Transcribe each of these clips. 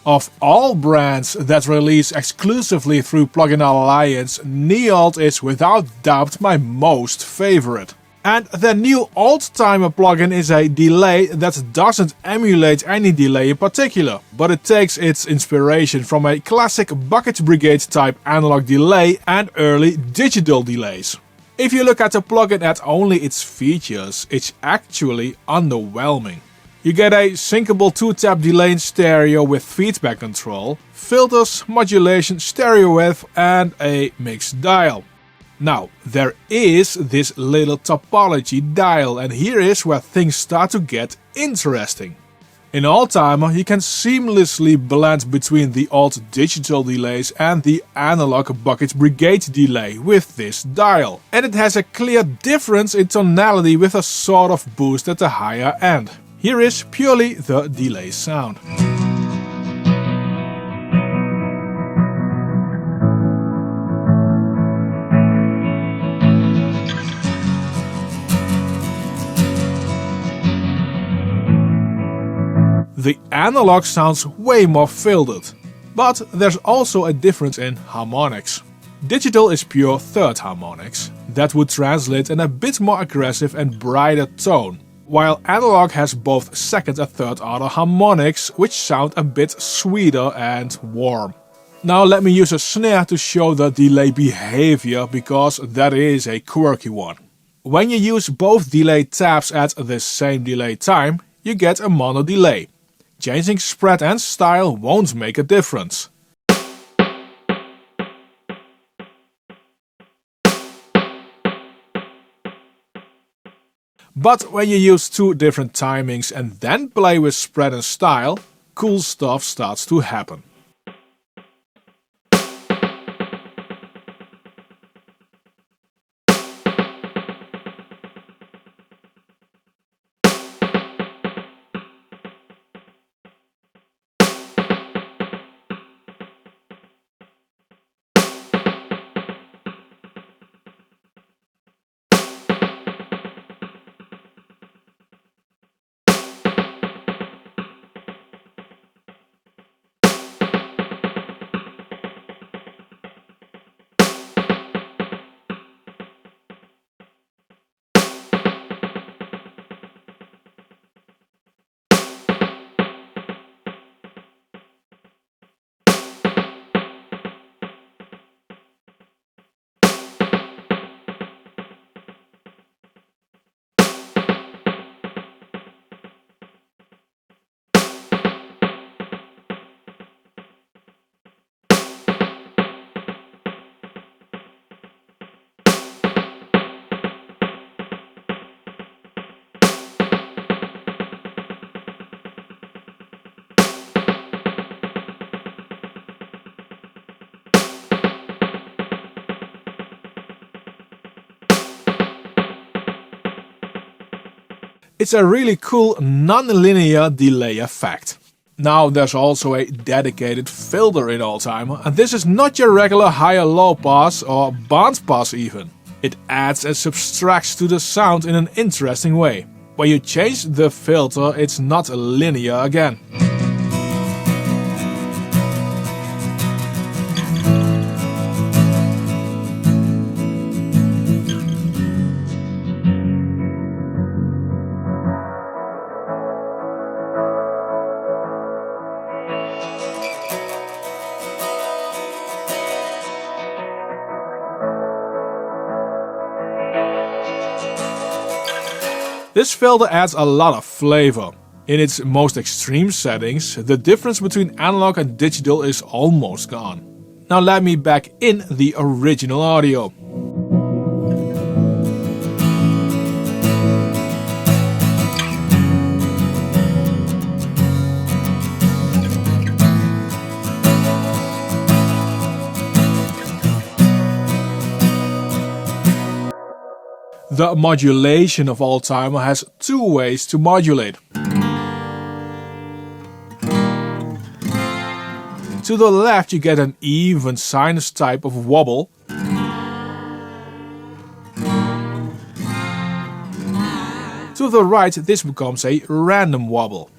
Of all brands that release exclusively through Plugin Alliance, Neold is without doubt my most favorite. And the new Oldtimer plugin is a delay that doesn't emulate any delay in particular, but it takes its inspiration from a classic bucket brigade type analog delay and early digital delays. If you look at the plugin at only its features, it's actually underwhelming. You get a syncable 2-tap delay in stereo with feedback control, filters, modulation, stereo width and a mixed dial. Now, there is this little topology dial, and here is where things start to get interesting. In Oldtimer you can seamlessly blend between the old digital delays and the analog bucket brigade delay with this dial. And it has a clear difference in tonality with a sort of boost at the higher end. Here is purely the delay sound. The analog sounds way more filtered, but there's also a difference in harmonics. Digital is pure third harmonics, that would translate in a bit more aggressive and brighter tone, while analog has both second and third order harmonics, which sound a bit sweeter and warm. Now let me use a snare to show the delay behavior, because that is a quirky one. When you use both delay taps at the same delay time, you get a mono delay. Changing spread and style won't make a difference. But when you use two different timings and then play with spread and style, cool stuff starts to happen. It's a really cool nonlinear delay effect. Now there's also a dedicated filter in Oldtimer, and this is not your regular high or low pass or band pass even. It adds and subtracts to the sound in an interesting way. When you change the filter, it's not linear again. This filter adds a lot of flavor. In its most extreme settings, the difference between analog and digital is almost gone. Now let me back in the original audio. The modulation of Oldtimer has two ways to modulate. To the left you get an even sinus type of wobble. To the right this becomes a random wobble.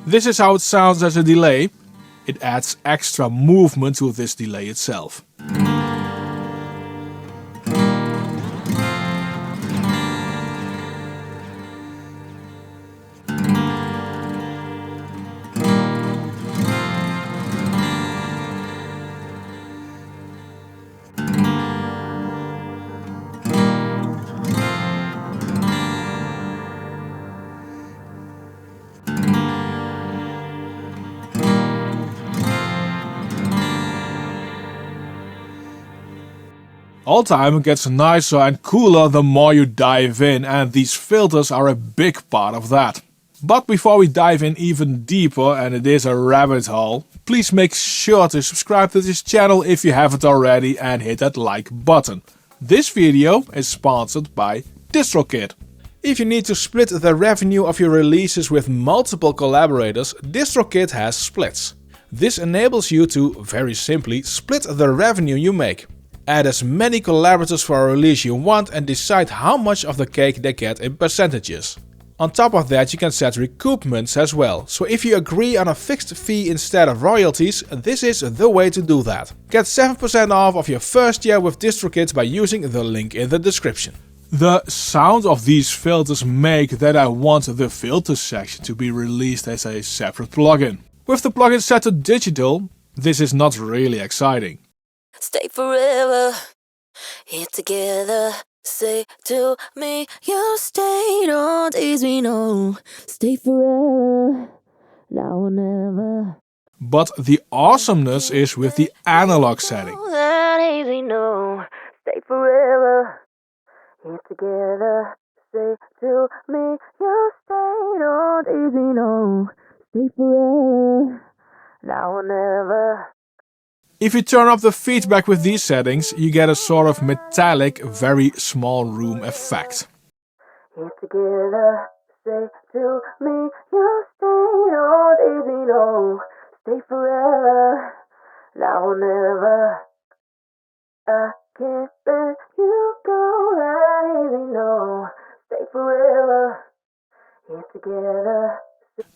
This is how it sounds as a delay. It adds extra movement to this delay itself. Oldtimer gets nicer and cooler the more you dive in, and these filters are a big part of that. But before we dive in even deeper, and it is a rabbit hole, please make sure to subscribe to this channel if you haven't already and hit that like button. This video is sponsored by DistroKid. If you need to split the revenue of your releases with multiple collaborators, DistroKid has splits. This enables you to, very simply, split the revenue you make. Add as many collaborators for a release you want and decide how much of the cake they get in percentages. On top of that, you can set recoupments as well, so if you agree on a fixed fee instead of royalties, this is the way to do that. Get 7% off of your first year with DistroKid by using the link in the description. The sound of these filters make that I want the filter section to be released as a separate plugin. With the plugin set to digital, this is not really exciting. Stay forever, here together. Say to me, you stayed all days we know. Stay forever, now or never. But the awesomeness is with the analog setting. That days we know. Stay forever, here together. Say to me, you stayed all days we know. Stay forever, now or never. If you turn up the feedback with these settings, you get a sort of metallic, very small room effect. Here together, say to me, you stay all days we know. Stay forever, now or never. I can't let you go, that days we know. Stay forever, here together.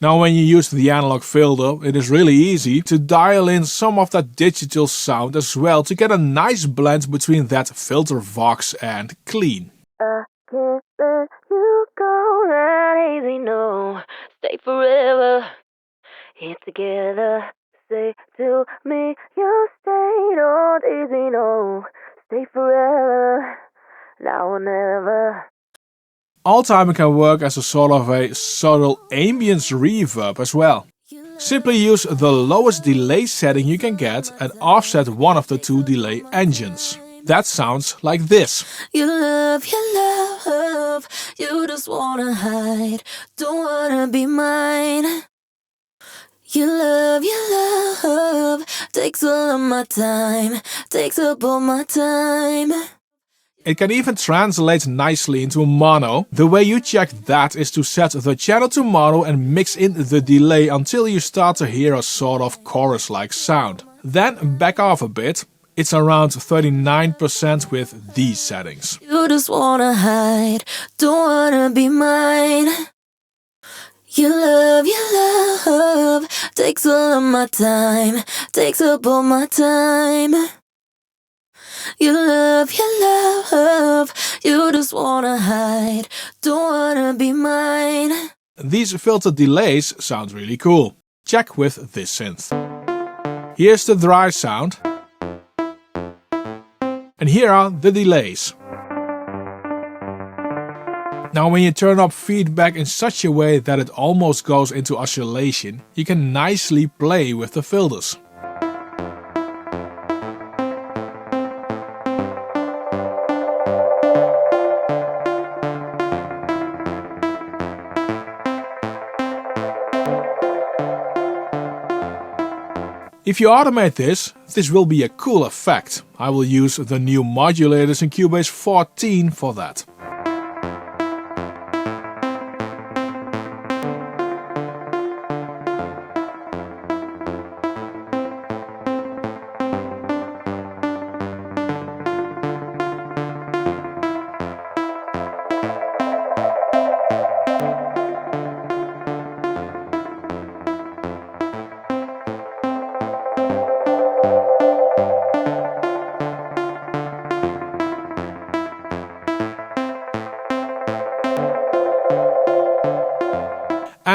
Now when you use the analog filter, it is really easy to dial in some of that digital sound as well to get a nice blend between that filter vox and clean. I can't let you go, that easy, no. Stay forever, here together. Say to me, you stayed all easy, no. Stay forever, now or never. Oldtimer can work as a sort of a subtle ambience reverb as well. Simply use the lowest delay setting you can get and offset one of the two delay engines. That sounds like this. You love, you just wanna hide, don't wanna be mine. You love, takes all of my time, takes up all my time. It can even translate nicely into mono. The way you check that is to set the channel to mono and mix in the delay until you start to hear a sort of chorus-like sound. Then back off a bit. It's around 39% with these settings. You just wanna hide, don't wanna be mine. You love, takes all of my time, takes up all my time. You love, you just wanna hide, don't wanna be mine. These filter delays sound really cool. Check with this synth. Here's the dry sound. And here are the delays. Now when you turn up feedback in such a way that it almost goes into oscillation, you can nicely play with the filters. If you automate this will be a cool effect. I will use the new modulators in Cubase 14 for that.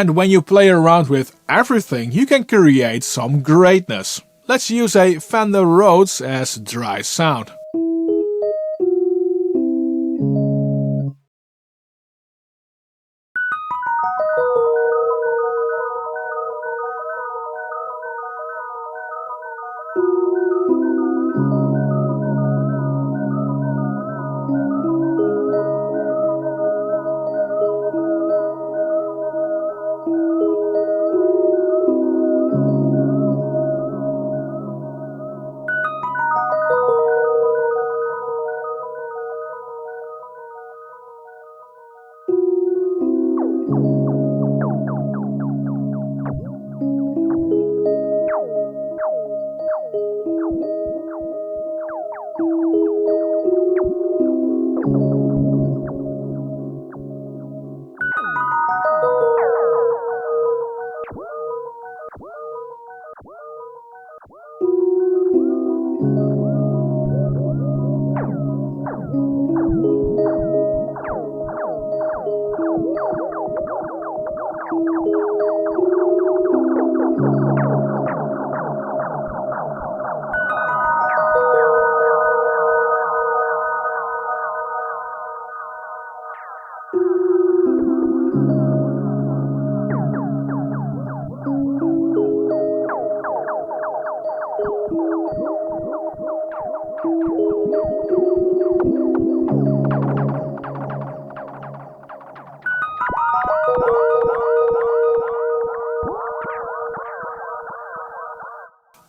And when you play around with everything, you can create some greatness. Let's use a Fender Rhodes as dry sound.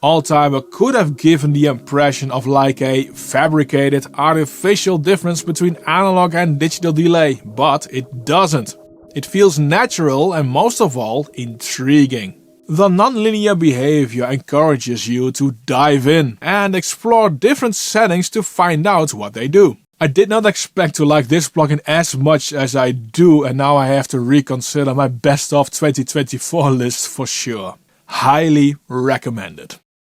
Oldtimer could have given the impression of like a fabricated artificial difference between analog and digital delay, but it doesn't. It feels natural and most of all intriguing. The nonlinear behavior encourages you to dive in and explore different settings to find out what they do. I did not expect to like this plugin as much as I do, and now I have to reconsider my best of 2024 list for sure. Highly recommended.